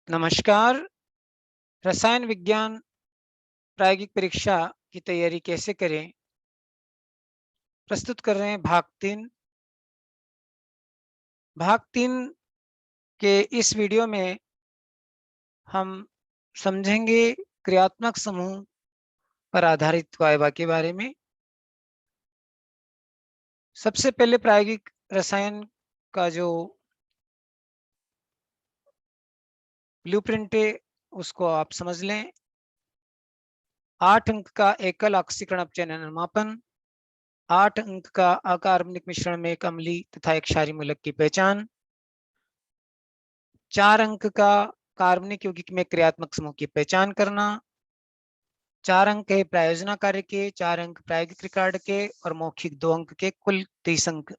नमस्कार। रसायन विज्ञान प्रायोगिक परीक्षा की तैयारी कैसे करें, प्रस्तुत कर रहे हैं भाग 3 के इस वीडियो में हम समझेंगे क्रियात्मक समूह पर आधारित वाइवा के बारे में। सबसे पहले प्रायोगिक रसायन का जो ब्लूप्रिंट है उसको आप समझ लें। 8 अंक का एकल ऑक्सीकरण अपचयन अनुमापन, 8 अंक का अकार्बनिक मिश्रण में एक अम्लीय तथा एक क्षारीय मूलक की पहचान, 4 अंक का कार्बनिक यौगिक में क्रियात्मक समूह की पहचान करना, 4 अंक है प्रायोजना कार्य के, 4 अंक प्रायोगिक रिकॉर्ड के और मौखिक 2 अंक के, कुल 30 अंक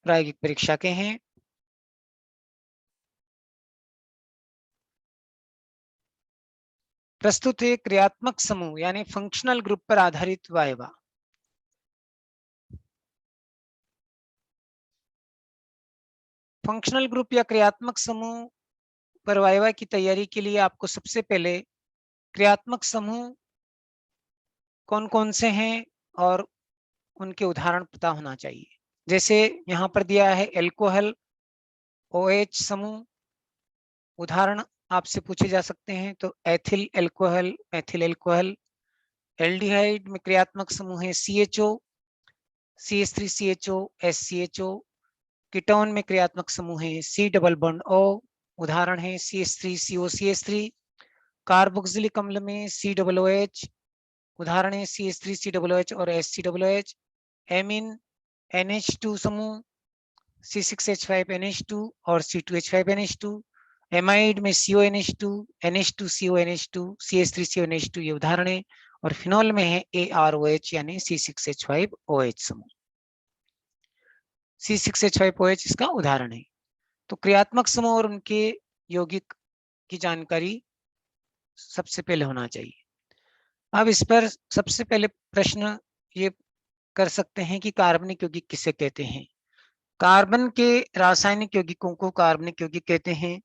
प्रायोगिक परीक्षा के हैं। प्रस्तुत है क्रियात्मक समूह यानी फंक्शनल ग्रुप पर आधारित वाइवा। फंक्शनल ग्रुप या क्रियात्मक समूह पर वाइवा की तैयारी के लिए आपको सबसे पहले क्रियात्मक समूह कौन कौन से हैं और उनके उदाहरण पता होना चाहिए। जैसे यहाँ पर दिया है एल्कोहल OH समूह, उदाहरण आपसे पूछे जा सकते हैं। तो ethyl alcohol, methyl alcohol. Aldehyde में क्रियात्मक समूह है CHO, CH3CHO, SCHO। कीटोन में क्रियात्मक समूह है C डबल बॉन्ड O, उदाहरण है CH3COCH3। कार्बोक्सिलिक अम्ल में C डबल OH, उदाहरण है CH3COOH और SCOOH। एमीन NH2 समूह C6H5NH2 और C2H5NH2। एमाइड में CONH2, NH2CONH2, CH3CONH2 ये उदाहरण है। और फिनोल में है AROH यानी C6H5OH समूह। C6H5OH इसका उदाहरण है। तो क्रियात्मक समूह और उनके यौगिक की जानकारी सबसे पहले होना चाहिए। अब इस पर सबसे पहले प्रश्न ये कर सकते हैं कि कार्बनिक यौगिक किसे कहते हैं। कार्बन के रासायनिक यौगिकों को कार्बनिक यौगिक कहते हैं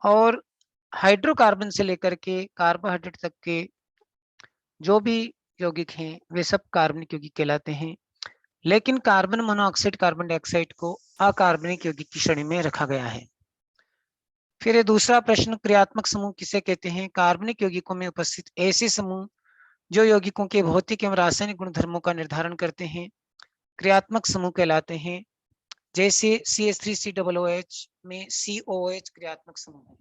और हाइड्रोकार्बन से लेकर के कार्बोहाइड्रेट तक के जो भी यौगिक हैं वे सब कार्बनिक यौगिक कहलाते हैं। लेकिन कार्बन मोनोऑक्साइड, कार्बन डाइऑक्साइड को अकार्बनिक यौगिक की श्रेणी में रखा गया है। फिर ये दूसरा प्रश्न, क्रियात्मक समूह किसे कहते हैं। कार्बनिक यौगिकों में उपस्थित ऐसे समूह जो यौगिकों के भौतिक एवं रासायनिक गुणधर्मों का निर्धारण करते हैं क्रियात्मक समूह कहलाते हैं। जैसे CH3COOH में COOH क्रियात्मक समूह है।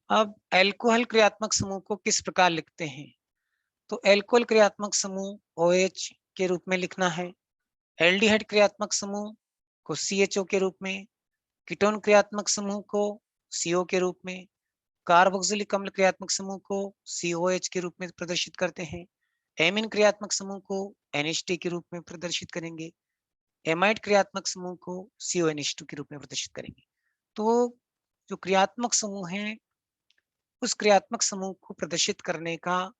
अब एल्कोहल क्रियात्मक समूह को किस प्रकार लिखते हैं। तो एल्कोहल क्रियात्मक समूह OH के रूप में लिखना है। एल्डिहाइड क्रियात्मक समूह को CHO के रूप में, कीटोन क्रियात्मक समूह को CO के रूप में, कार्बोक्सिलिक अम्ल क्रियात्मक समूह को COH के रूप में प्रदर्शित करते हैं। एमीन क्रियात्मक समूह को NH2 के रूप में प्रदर्शित करेंगे। एमाइड क्रियात्मक समूह को CONH2 के रूप में प्रदर्शित करेंगे। तो जो क्रियात्मक समूह है उस क्रियात्मक समूह को प्रदर्शित करने का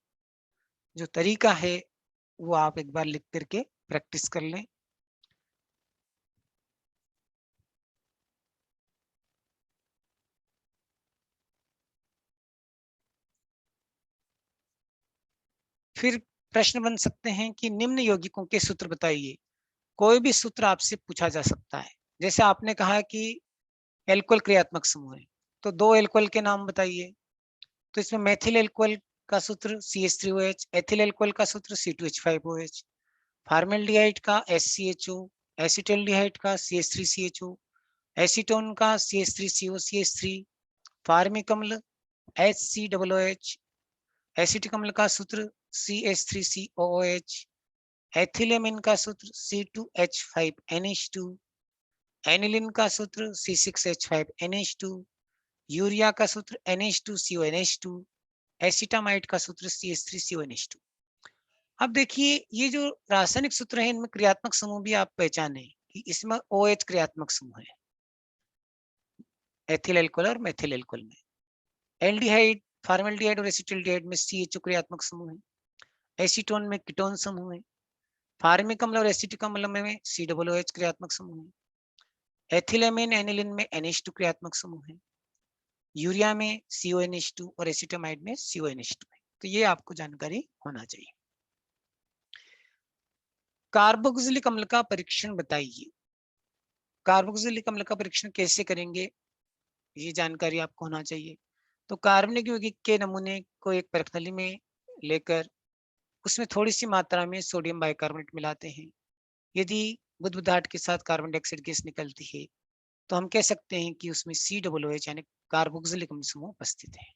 जो तरीका है वो आप एक बार लिख करके प्रैक्टिस कर लें। फिर प्रश्न बन सकते हैं कि निम्न यौगिकों के सूत्र बताइए। कोई भी सूत्र आपसे पूछा जा सकता है। जैसे आपने कहा कि एल्कोहल क्रियात्मक समूह है तो 2 एल्कोहल के नाम बताइए। तो इसमें मेथिल एल्कोहल का सूत्र CH3OH, एथिल एल्कोहल का सूत्र C2H5OH, फार्मेल्डिहाइड का SCHO, एसिटल्डिहाइड का CH3CHO, एसीटोन का CH3COCH3, फार्मिक अम्ल HCOOH, एसिटिक अम्ल का सूत्र CH3COOH, एथिलेमिन का सूत्र C2H5NH2, एनिलिन का सूत्र C6H5NH2, यूरिया का सूत्र NH2CONH2, एसिटामाइड का सूत्र CH3CONH2। अब देखिए ये जो रासायनिक सूत्र है इनमें क्रियात्मक समूह भी आप पहचाने कि इसमें OH क्रियात्मक समूह है एथिल एल्कोहल और मेथिल एल्कोहल में। एल्डिहाइड, फॉर्मल्डिहाइड और एसिटिल्डिहाइड में CHO क्रियात्मक समूह है। एसीटोन में कीटोन समूह है। फार्मिक अम्ल और एसिटिक अम्ल में COOH क्रियात्मक समूह है। एथिलेमिन एनिलिन में NH2 क्रियात्मक समूह है। यूरिया में CONH2 और एसिटामाइड में CONH2 है। तो ये आपको जानकारी होना चाहिए। कार्बोक्सिलिक अम्ल का परीक्षण बताइए। कार्बोक्सिलिक अम्ल का परीक्षण कैसे करेंगे, ये जानकारी आपको होना चाहिए। तो कार्बनिक यौगिक के नमूने को एक परखनली में लेकर उसमें थोड़ी सी मात्रा में सोडियम बाइकार्बोनेट मिलाते हैं। यदि बुदबुदाहट के साथ कार्बन डाइऑक्साइड गैस निकलती है तो हम कह सकते हैं कि उसमें COOH यानी कार्बोक्सिलिक अम्ल समूह उपस्थित है।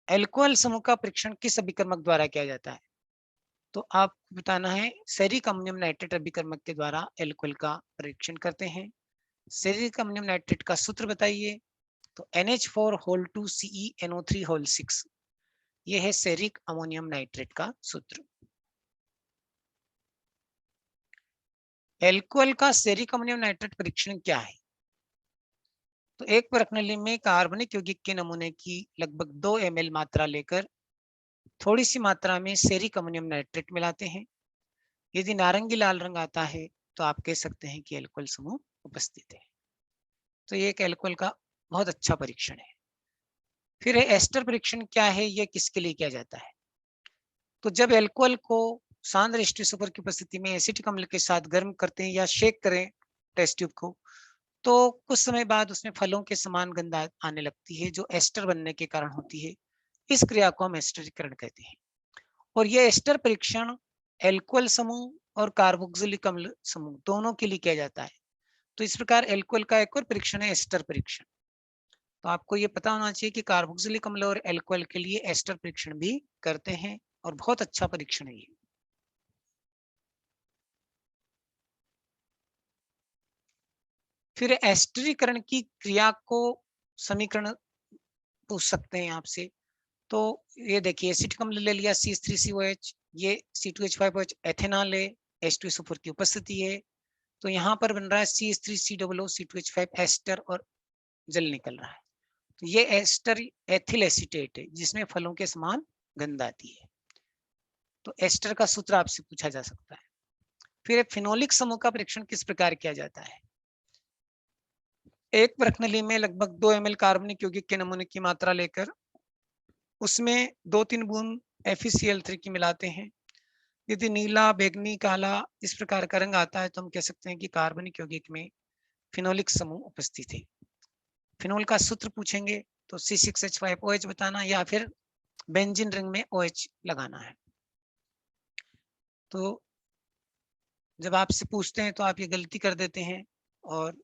एल्कोहल समूह का परीक्षण किस अभिकर्मक द्वारा किया जाता है? तो आप बताना है सेरिक अमोनियम नाइट्रेट अभिकर्मक के द्वारा एल्कोहल का परीक्षण करते हैं। सेरिक अमोनियम नाइट्रेट का सूत्र बताइए। तो NH4 2CeNO3 6 ये है सेरिक अमोनियम नाइट्रेट का सूत्र। एल्कोहल का सेरिक अमोनियम नाइट्रेट परीक्षण क्या है? तो एक परखनली में कार्बनिक यौगिक के नमूने की लगभग 2 ml मात्रा लेकर थोड़ी सी मात्रा में सेरिक अमोनियम नाइट्रेट मिलाते हैं। यदि नारंगी लाल रंग आता है तो आप कह सकते हैं कि एल्कोहल समूह उपस्थित है। तो ये एक एल्कोहल का बहुत अच्छा परीक्षण है। फिर एस्टर परीक्षण क्या है, ये किसके लिए किया जाता है? तो जब एल्कोहल को सांद्र H2 सुपर की उपस्थिति में एसिटिक अम्ल के साथ गर्म करते हैं या शेक करें टेस्ट ट्यूब को, तो कुछ समय बाद उसमें फलों के समान गंध आने लगती है जो एस्टर बनने के कारण होती है। इस क्रिया को हम एस्टरीकरण कहते हैं। और यह एस्टर परीक्षण एल्कोहल समूह और कार्बोक्सिलिक अम्ल समूह दोनों के लिए किया जाता है। तो इस प्रकार एल्कोहल का एक और परीक्षण है एस्टर परीक्षण। तो आपको ये पता होना चाहिए कि कार्बोक्सिलिक अम्ल और एल्कोहल के लिए एस्टर परीक्षण भी करते हैं और बहुत अच्छा परीक्षण है ये। फिर एस्टरीकरण की क्रिया को समीकरण पूछ सकते हैं आपसे। तो ये देखिए एसिटिक अम्ल ले लिया CH3COH, ये C2H5OH एथेनॉल है, H2SO4 की उपस्थिति है। तो यहाँ पर बन रहा है CH3COO C2H5 एस्टर और जल निकल रहा है। तो ये एस्टर एथिल एसीटेट है जिसमें फलों के समान गंध आती है। तो एस्टर का सूत्र आपसे पूछा जा सकता है। फिर फिनोलिक समूह का परीक्षण किस प्रकार किया जाता है? एक प्रश्नली में लगभग 2 ml कार्बनिक यौगिक के नमूने की मात्रा लेकर उसमें 2-3 बूंद FeCl3 की मिलाते हैं। यदि नीला, बैंगनी, काला इस प्रकार का रंग आता है तो हम कह सकते हैं कि कार्बनिक यौगिक में फिनोलिक समूह उपस्थित है। फिनोल का सूत्र पूछेंगे तो C6H5OH बताना या फिर बेंजीन रिंग में OH लगाना है। तो जब आपसे पूछते हैं तो आप ये गलती कर देते हैं और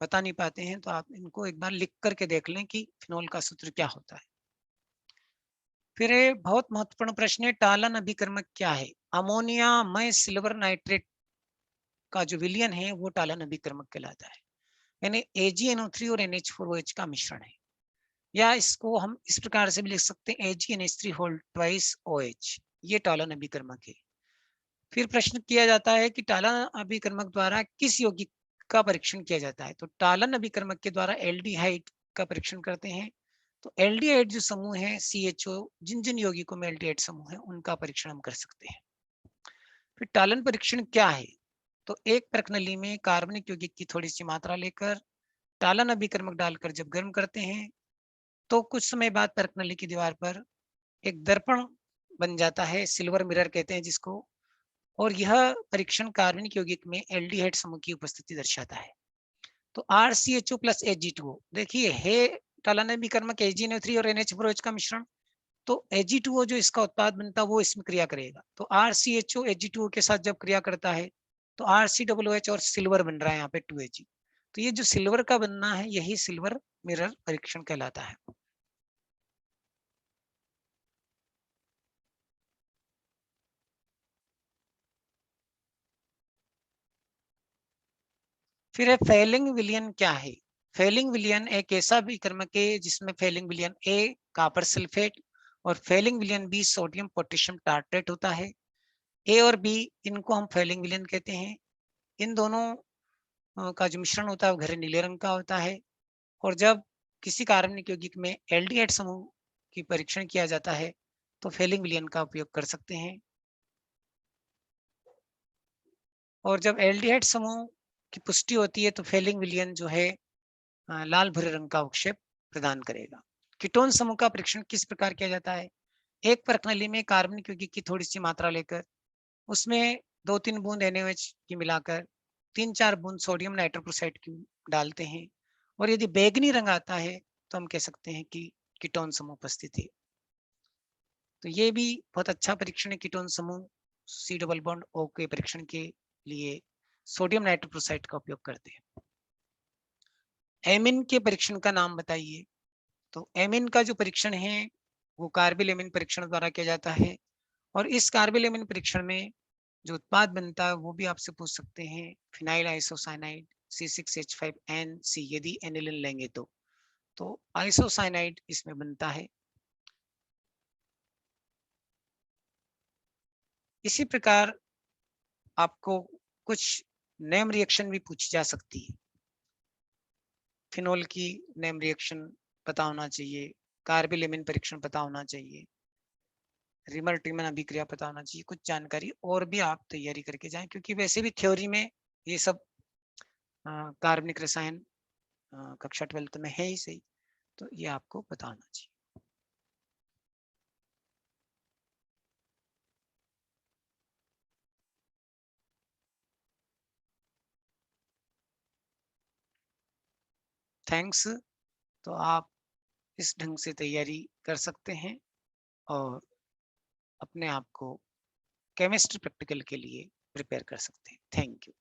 बता नहीं पाते हैं, तो आप इनको एक बार लिख करके देख लें कि फिनोल का सूत्र क्या होता है। फिर बहुत महत्वपूर्ण प्रश्न है, टालन अभिकर्मक क्या है? अमोनिया में सिल्वर नाइट्रेट का जो विलयन है वो टालन अभिकर्मक कहलाता है। यानी AgNO3 और NH4OH का मिश्रण है। या इसको हम इस प्रकार से भी लिख सकते हैं AgNH3 होल ट्वाइस OH, ये टालन अभिकर्मक है। फिर प्रश्न किया जाता है कि टालन अभिकर्मक द्वारा किस यौगिक का परीक्षण किया जाता है? तो टालन अभिकर्मक के द्वारा एल्डिहाइड का परीक्षण करते हैं। तो एल्डिहाइड जो समूह है CHO, जिन जिन यौगिकों में एल्डिहाइड समूह है उनका परीक्षण हम कर सकते हैं। फिर टालन परीक्षण क्या है? तो एक प्रश्नली में कार्बनिक यौगिक की थोड़ी सी मात्रा लेकर टालन अभिकर्मक डालकर जब गर्म करते हैं तो कुछ समय बाद प्रश्नली की दीवार पर एक दर्पण बन जाता है, सिल्वर मिरर कहते हैं जिसको। और यह परीक्षण कार्बनिक यौगिक में एल्डिहाइड समूह की उपस्थिति दर्शाता है। तो RCHO प्लस Ag2O, देखिए है टालन अभिकर्मक AgNO3 और NH4OH का मिश्रण। तो Ag2O जो इसका उत्पाद बनता है वो इसमें क्रिया करेगा। तो RCHO Ag2O के साथ जब क्रिया करता है तो RCOOH और सिल्वर बन रहा है यहाँ पे 2Ag। तो ये जो सिल्वर का बनना है यही सिल्वर मिरर परीक्षण कहलाता है। फिर है फेलिंग विलियन क्या है? फेलिंग विलियन एक ऐसा विकर्मक है जिसमें फेलिंग विलियन A कॉपर सल्फेट और फेलिंग विलयन बी सोडियम पोटेशियम टार्ट्रेट होता है। ए और बी इनको हम फेलिंग विलयन कहते हैं। इन दोनों का जो मिश्रण होता है वो गहरे नीले रंग का होता है। और जब किसी कार्बनिक यौगिक में एल्डिहाइड समूह की परीक्षण किया जाता है तो फेलिंग विलयन का उपयोग कर सकते हैं। और जब एल्डिहाइड समूह की पुष्टि होती है तो फेलिंग विलयन जो है लाल भूरे रंग का अवक्षेप प्रदान करेगा। कीटोन समूह का परीक्षण किस प्रकार किया जाता है? एक परखनली में कार्बनिक यौगिक की थोड़ी सी मात्रा लेकर उसमें 2-3 बूंद NaOH की मिलाकर 3-4 बूंद सोडियम नाइट्रोक्लोराइड की डालते हैं और यदि बैंगनी रंग आता है तो हम कह सकते हैं कि कीटोन समूह उपस्थित है। तो ये भी बहुत अच्छा परीक्षण है कीटोन समूह C डबल बॉन्ड O के परीक्षण के लिए सोडियम नाइट्रोक्लोराइड का उपयोग करते हैं। एमिन के परीक्षण का नाम बताइए। तो एमिन का जो परीक्षण है वो कार्बिल एमिन परीक्षण द्वारा किया जाता है और इस कार्बिल एमिन परीक्षण में जो उत्पाद बनता है वो भी आपसे पूछ सकते हैं। फिनाइल आइसोसाइनाइड C6H5NC यदि एनिलीन लेंगे तो आइसोसाइनाइड इसमें बनता है। इसी प्रकार आपको कुछ नेम रिएक्शन भी पूछी जा सकती है। फिनोल की नेम रिएक्शन पता होना चाहिए, कार्बिल एमिन परीक्षण पता होना चाहिए, रिमर टीमन अभिक्रिया पता होना चाहिए। कुछ जानकारी और भी आप तैयारी करके जाएं क्योंकि वैसे भी थ्योरी में ये सब कार्बनिक रसायन कक्षा 12th में है ही सही, तो ये आपको पता होना चाहिए। थैंक्स। तो आप इस ढंग से तैयारी कर सकते हैं और अपने आप को केमिस्ट्री प्रैक्टिकल के लिए प्रिपेयर कर सकते हैं। Thank you.